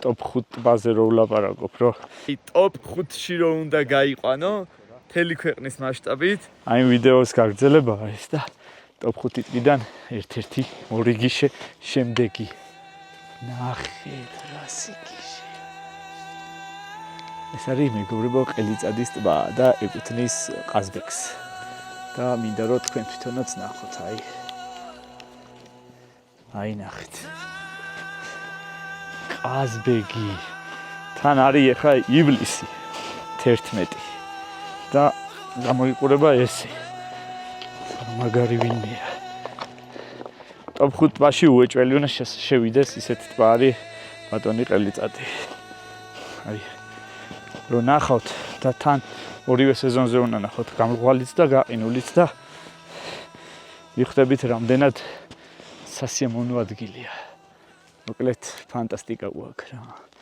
ტოპ 5 ტბაზე რო ვლაპარაკობ, რო ტოპ 5-ში რო უნდა გაიყვანო მთელი ქვეყნის მასშტაბით. აი ვიდეოს გაგრძელებაა ეს და ტოპ 5 ტბიდან ერთ-ერთი მორიგი შემდეგი. ნახეთ რა სიკიში. ეს არის მეგობრებო ყელიწადის ტბა და ეკუთვნის ყაზბეგს. და მინდა რომ თქვენ თვითონაც ნახოთ, აი ნახეთ. ყაზბეგი. თან არის ახლა ივლისი 11 და გამოიყურება ესე. მაგარი ვინმეა. ტოპ 5 ტბაში უეჭველი უნდა შევიდეს ისეთ ტბა არის ბატონი ყელიწადი. აი რო ნახავთ და თან ორივე სეზონზე უნდა ნახოთ გამრგვალიც და გაყინულიც და ვიხდებით რამდენად სასიამოვნო ადგილია. მოკლედ ფანტასტიკა უაქ რა.